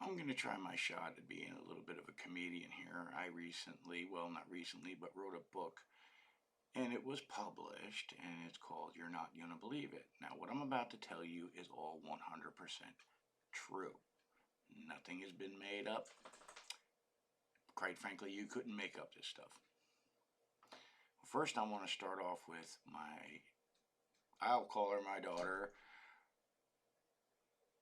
I'm going to try my shot at being a little bit of a comedian here. I recently, well, not recently, but wrote a book and it was published and it's called You're Not Gonna Believe It. Now, what I'm about to tell you is all 100% true. Nothing has been made up. Quite frankly, you couldn't make up this stuff. First, I want to start off with I'll call her my daughter.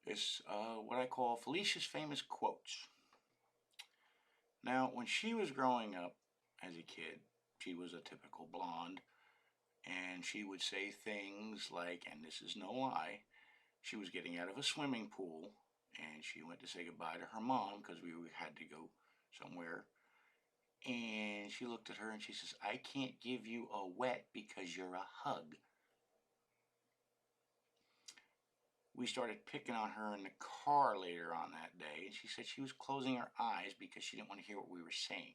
It's what I call Felicia's famous quotes. Now, when she was growing up as a kid, she was a typical blonde, and she would say things like, and this is no lie, she was getting out of a swimming pool, and she went to say goodbye to her mom because we had to go somewhere. And she looked at her and she says, I can't give you a wet because you're a hug. We started picking on her in the car later on that day, and she said she was closing her eyes because she didn't want to hear what we were saying.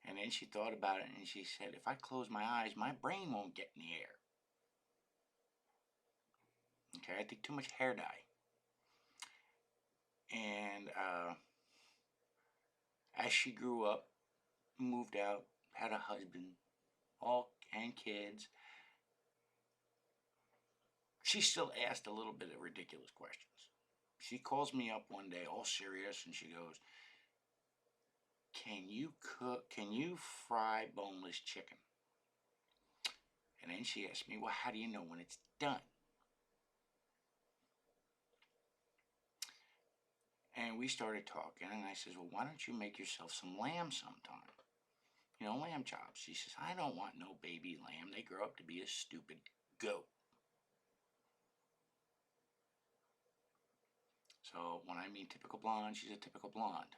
And then she thought about it and she said, if I close my eyes, my brain won't get in the air. Okay, I think too much hair dye. And as she grew up, moved out, had a husband, and kids, she still asked a little bit of ridiculous questions. She calls me up one day, all serious, and she goes, can you fry boneless chicken? And then she asked me, well, how do you know when it's done? And we started talking, and I says, well, why don't you make yourself some lamb sometime? You know, lamb chops. She says, I don't want no baby lamb. They grow up to be a stupid goat. So when I mean typical blonde, she's a typical blonde.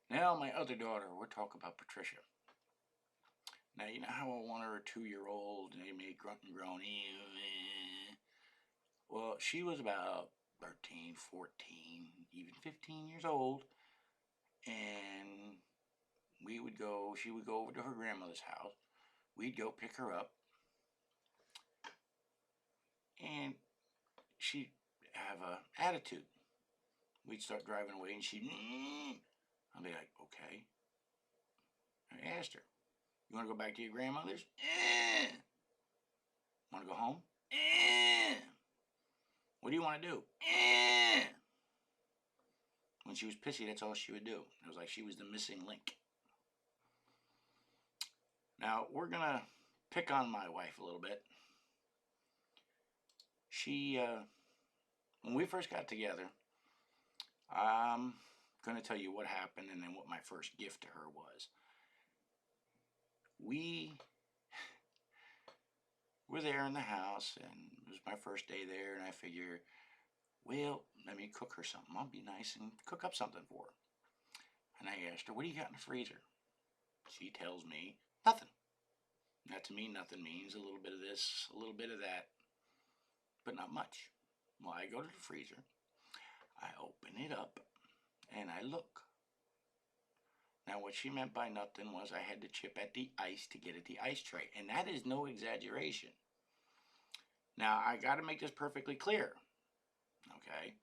Now my other daughter, we're talking about Patricia. Now you know how I want her a 2-year-old and they make grunt and groan. Well, she was about 13, 14, even 15 years old, and she would go over to her grandmother's house. We'd go pick her up, and she'd have an attitude. We'd start driving away, and she'd, I'd be like, okay. I asked her, you want to go back to your grandmother's? Want to go home? What do you want to do? When she was pissy, that's all she would do. It was like she was the missing link. Now, we're going to pick on my wife a little bit. She, when we first got together, I'm going to tell you what happened and then what my first gift to her was. We were there in the house, and it was my first day there, and I figured, well, let me cook her something. I'll be nice and cook up something for her. And I asked her, what do you got in the freezer? She tells me, nothing. Now, to me, nothing means a little bit of this, a little bit of that, but not much. Well, I go to the freezer, I open it up, and I look. Now, what she meant by nothing was I had to chip at the ice to get at the ice tray, and that is no exaggeration. Now, I got to make this perfectly clear, okay?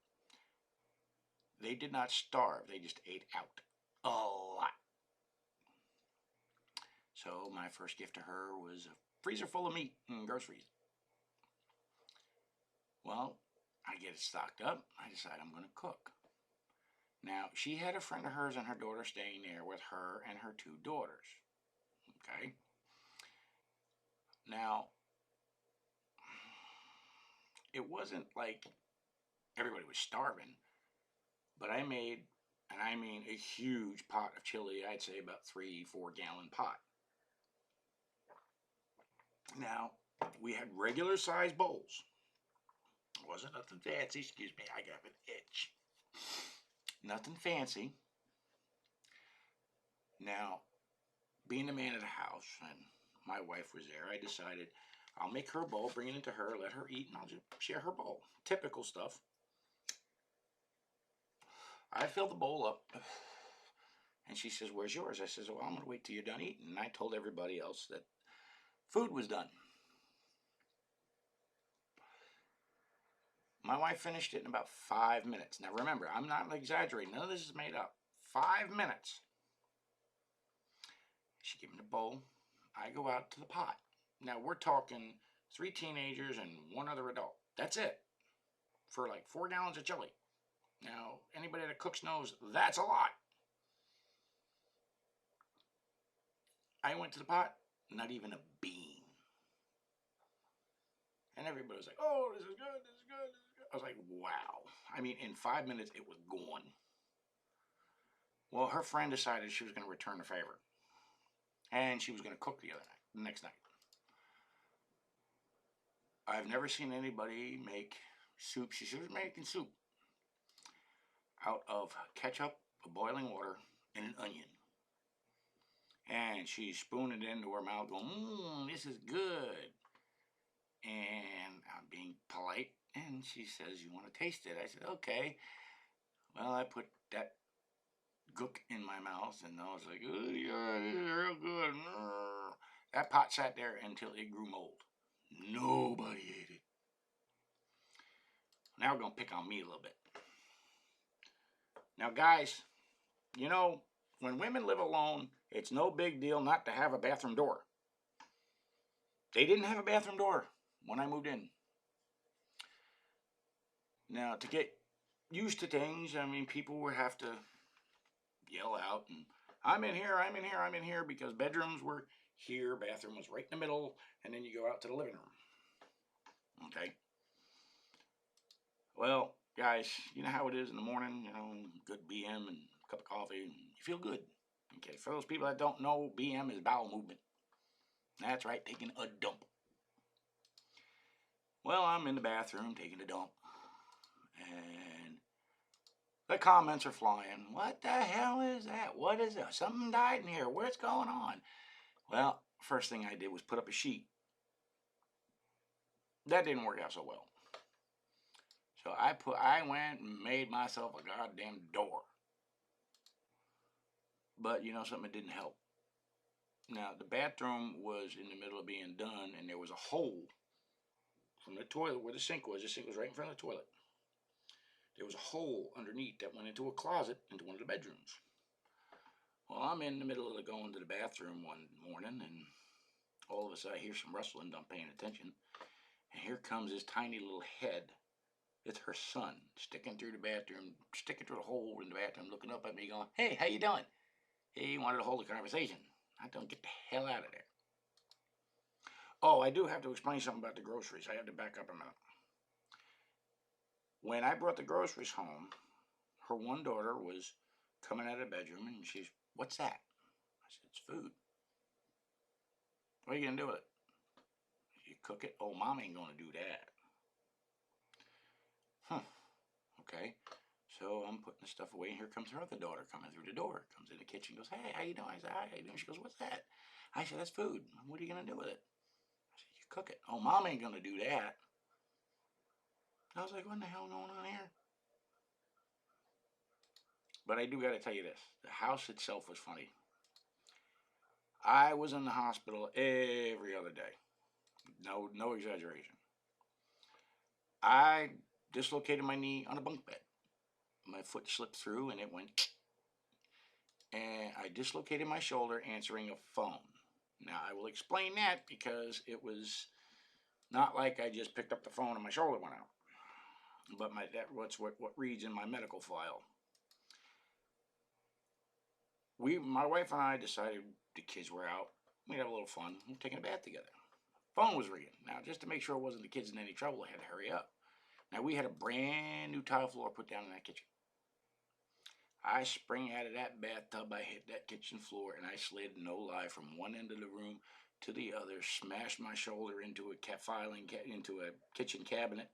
They did not starve, they just ate out a lot. So my first gift to her was a freezer full of meat and groceries. Well, I get it stocked up. I decide I'm going to cook. Now, she had a friend of hers and her daughter staying there with her and her 2 daughters. Okay? Now, it wasn't like everybody was starving, but I made, and I mean a huge pot of chili. I'd say about 3-4 gallon pot. Now, we had regular size bowls. It wasn't nothing fancy. Excuse me, I got an itch. Nothing fancy. Now, being the man of the house, and my wife was there, I decided I'll make her a bowl, bring it into her, let her eat, and I'll just share her bowl. Typical stuff. I filled the bowl up, and she says, where's yours? I says, well, I'm going to wait till you're done eating. And I told everybody else that food was done. My wife finished it in about 5 minutes. Now remember, I'm not exaggerating. None of this is made up. 5 minutes. She gave me the bowl. I go out to the pot. Now we're talking 3 teenagers and 1 other adult. That's it. For like 4 gallons of chili. Now, anybody that cooks knows that's a lot. I went to the pot, not even a bean. And everybody was like, oh, this is good, this is good, this is good. I was like, wow. I mean, in 5 minutes, it was gone. Well, her friend decided she was going to return the favor. And she was going to cook the next night. I've never seen anybody make soup. She was making soup out of ketchup, boiling water, and an onion. And she spooned it into her mouth going, this is good. And I'm being polite. And she says, you want to taste it? I said, okay. Well, I put that gook in my mouth, and I was like, oh, yeah, this is real good. That pot sat there until it grew mold. Nobody ate it. Now we're going to pick on me a little bit. Now, guys, you know, when women live alone, it's no big deal not to have a bathroom door. They didn't have a bathroom door when I moved in. Now, to get used to things, I mean, people would have to yell out, and I'm in here, I'm in here, I'm in here, because bedrooms were here, bathroom was right in the middle, and then you go out to the living room. Okay. Well, guys, you know how it is in the morning, you know, good BM and a cup of coffee, and you feel good. Okay, for those people that don't know, BM is bowel movement. That's right, taking a dump. Well, I'm in the bathroom taking a dump, and the comments are flying. What the hell is that? What is that? Something died in here. What's going on? Well, first thing I did was put up a sheet. That didn't work out so well. So I went and made myself a goddamn door. But you know something, it didn't help. Now, the bathroom was in the middle of being done, and there was a hole from the toilet where the sink was. The sink was right in front of the toilet. There was a hole underneath that went into a closet into one of the bedrooms. Well, I'm in the middle of going to the bathroom one morning, and all of a sudden I hear some rustling, I'm paying attention, and here comes this tiny little head. It's her son sticking through the bathroom, sticking through the hole in the bathroom, looking up at me going, hey, how you doing? He wanted to hold a conversation. I don't get the hell out of there. Oh, I do have to explain something about the groceries. I have to back up a minute. When I brought the groceries home, her one daughter was coming out of the bedroom, and she's, what's that? I said, it's food. What are you going to do with it? You cook it? Oh, Mom ain't going to do that. Okay. So I'm putting the stuff away, and here comes her other daughter coming through the door. Comes in the kitchen, goes, hey, how you doing? I said, hi, how you doing? She goes, what's that? I said, that's food. What are you going to do with it? I said, you cook it. Oh, Mom ain't going to do that. I was like, what the hell going on here? But I do got to tell you this. The house itself was funny. I was in the hospital every other day. No exaggeration. I dislocated my knee on a bunk bed. My foot slipped through and it went. And I dislocated my shoulder answering a phone. Now, I will explain that because it was not like I just picked up the phone and my shoulder went out. But that's what reads in my medical file. My wife and I decided the kids were out. We'd have a little fun. We're taking a bath together. Phone was ringing. Now, just to make sure it wasn't the kids in any trouble, I had to hurry up. Now, we had a brand new tile floor put down in that kitchen. I sprang out of that bathtub, I hit that kitchen floor, and I slid, no lie, from one end of the room to the other, smashed my shoulder into into a kitchen cabinet,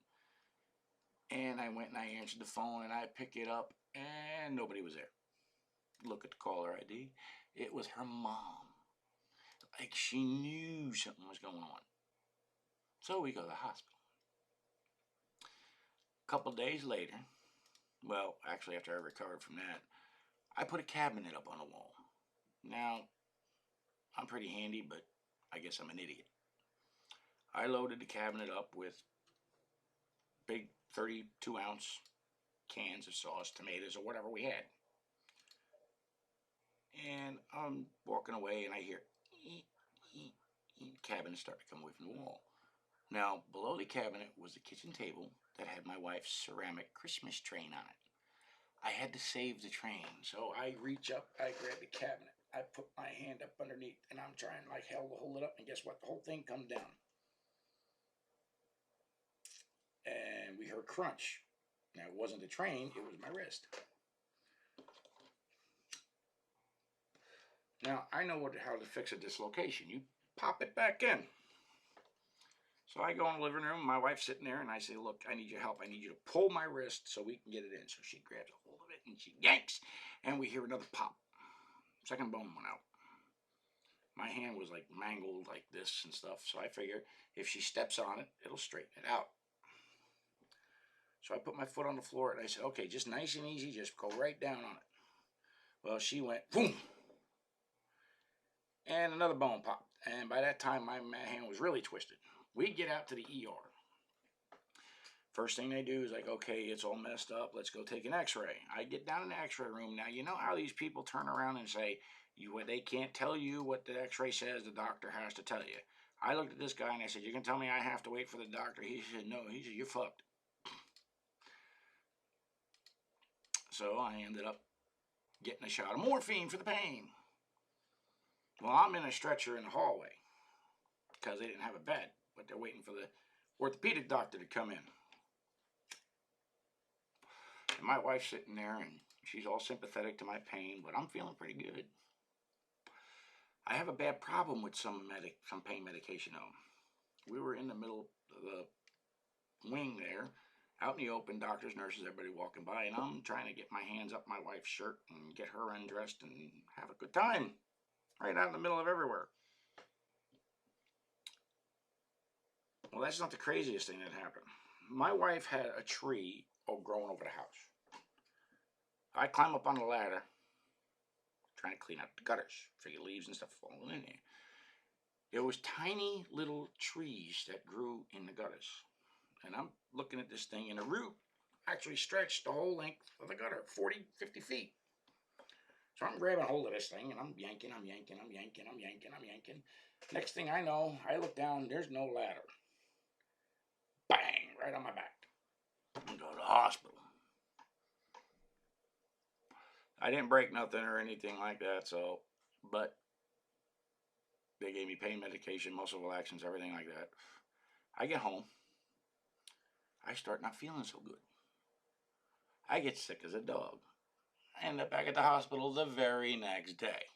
and I went and I answered the phone, and I picked it up, and nobody was there. Look at the caller ID. It was her mom. Like she knew something was going on. So we go to the hospital. A couple days later, well, actually after I recovered from that, I put a cabinet up on the wall. Now, I'm pretty handy, but I guess I'm an idiot. I loaded the cabinet up with big 32-ounce cans of sauce, tomatoes, or whatever we had. And I'm walking away, and I hear eat, eat, eat. Cabinet start to come away from the wall. Now, below the cabinet was the kitchen table that had my wife's ceramic Christmas train on it. I had to save the train, so I reach up, I grab the cabinet, I put my hand up underneath, and I'm trying like hell to hold it up, and guess what? The whole thing comes down. And we heard crunch. Now, it wasn't the train, it was my wrist. Now, I know how to fix a dislocation. You pop it back in. So I go in the living room, my wife's sitting there, and I say, look, I need your help. I need you to pull my wrist so we can get it in. So she grabs a hold of it, and she yanks, and we hear another pop. Second bone went out. My hand was like mangled like this and stuff, so I figure if she steps on it, it'll straighten it out. So I put my foot on the floor, and I said, okay, just nice and easy, just go right down on it. Well, she went, boom, and another bone popped. And by that time, my hand was really twisted. We get out to the ER. First thing they do is like, okay, it's all messed up. Let's go take an x-ray. I get down in the x-ray room. Now, you know how these people turn around and say, they can't tell you what the x-ray says, the doctor has to tell you. I looked at this guy and I said, you can tell me I have to wait for the doctor? He said, no. He said, you're fucked. So I ended up getting a shot of morphine for the pain. Well, I'm in a stretcher in the hallway because they didn't have a bed, but they're waiting for the orthopedic doctor to come in. And my wife's sitting there, and she's all sympathetic to my pain, but I'm feeling pretty good. I have a bad problem with some pain medication, though. We were in the middle of the wing there, out in the open, doctors, nurses, everybody walking by, and I'm trying to get my hands up my wife's shirt and get her undressed and have a good time, right out in the middle of everywhere. Well, that's not the craziest thing that happened. My wife had a tree growing over the house. I climb up on the ladder, trying to clean up the gutters, figure leaves and stuff falling in there. There was tiny little trees that grew in the gutters. And I'm looking at this thing, and the root actually stretched the whole length of the gutter, 40, 50 feet. So I'm grabbing hold of this thing, and I'm yanking. Next thing I know, I look down, there's no ladder. Bang, right on my back. I go to the hospital. I didn't break nothing or anything like that, but they gave me pain medication, muscle relaxants, everything like that. I get home. I start not feeling so good. I get sick as a dog. I end up back at the hospital the very next day.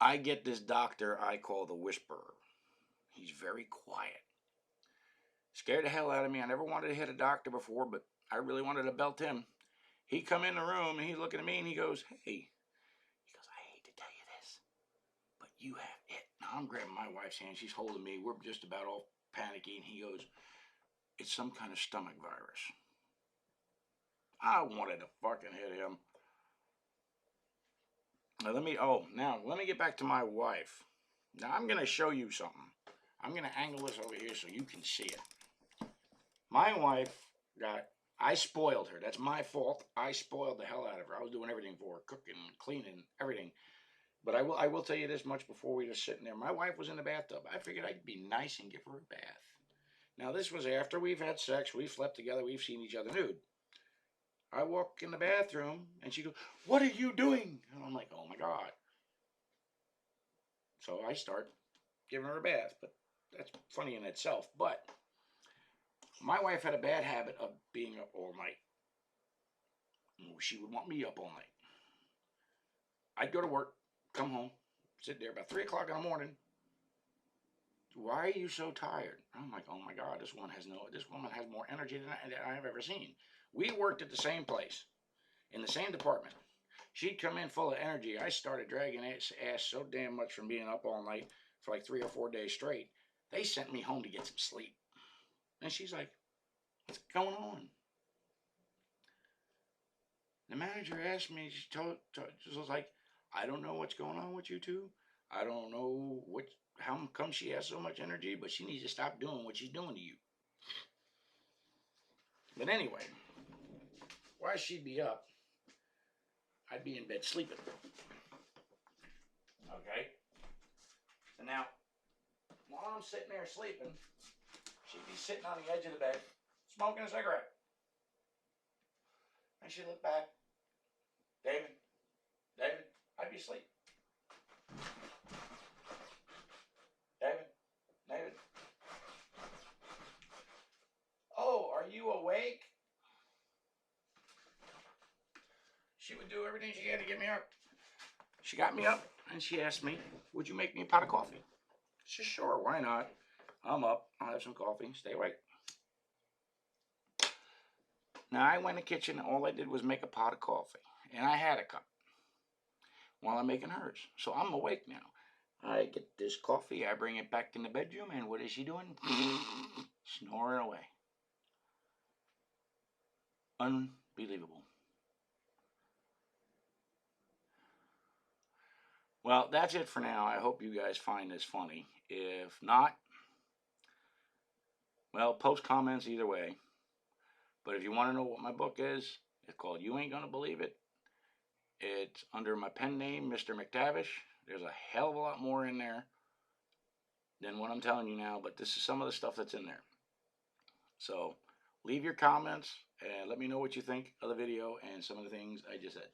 I get this doctor I call the Whisperer. He's very quiet. Scared the hell out of me. I never wanted to hit a doctor before, but I really wanted to belt him. He come in the room, and he's looking at me, and he goes, hey. He goes, I hate to tell you this, but you have it. Now, I'm grabbing my wife's hand. She's holding me. We're just about all panicky, and he goes, it's some kind of stomach virus. I wanted to fucking hit him. Now, let me get back to my wife. Now, I'm going to show you something. I'm going to angle this over here so you can see it. My wife I spoiled her. That's my fault. I spoiled the hell out of her. I was doing everything for her, cooking, cleaning, everything. But I will tell you this much before we were sitting there. My wife was in the bathtub. I figured I'd be nice and give her a bath. Now, this was after we've had sex. We've slept together. We've seen each other nude. I walk in the bathroom, and she goes, what are you doing? And I'm like, oh, my God. So I start giving her a bath. But that's funny in itself. But my wife had a bad habit of being up all night. She would want me up all night. I'd go to work, come home, sit there about 3 o'clock in the morning. Why are you so tired? I'm like, oh my God, this woman has more energy than I have ever seen. We worked at the same place, in the same department. She'd come in full of energy. I started dragging ass so damn much from being up all night for like 3 or 4 days straight. They sent me home to get some sleep. And she's like, what's going on? The manager asked me, she was like, I don't know what's going on with you two. I don't know how come she has so much energy, but she needs to stop doing what she's doing to you. But anyway, while she'd be up, I'd be in bed sleeping. Okay? And now, while I'm sitting there sleeping, she'd be sitting on the edge of the bed, smoking a cigarette. And she'd look back, David, David, I'd be asleep. David, David. Oh, are you awake? She would do everything she had to get me up. She got me up and she asked me, would you make me a pot of coffee? I said, sure, why not? I'm up, I'll have some coffee, stay awake. Now I went in the kitchen and all I did was make a pot of coffee. And I had a cup while I'm making hers. So I'm awake now. I get this coffee, I bring it back in the bedroom, and what is she doing? Snoring away. Unbelievable. Well, that's it for now. I hope you guys find this funny. If not, well, post comments either way. But if you want to know what my book is, it's called You Ain't Gonna Believe It. It's under my pen name, Mr. McTavish. There's a hell of a lot more in there than what I'm telling you now, but this is some of the stuff that's in there. So leave your comments and let me know what you think of the video and some of the things I just said.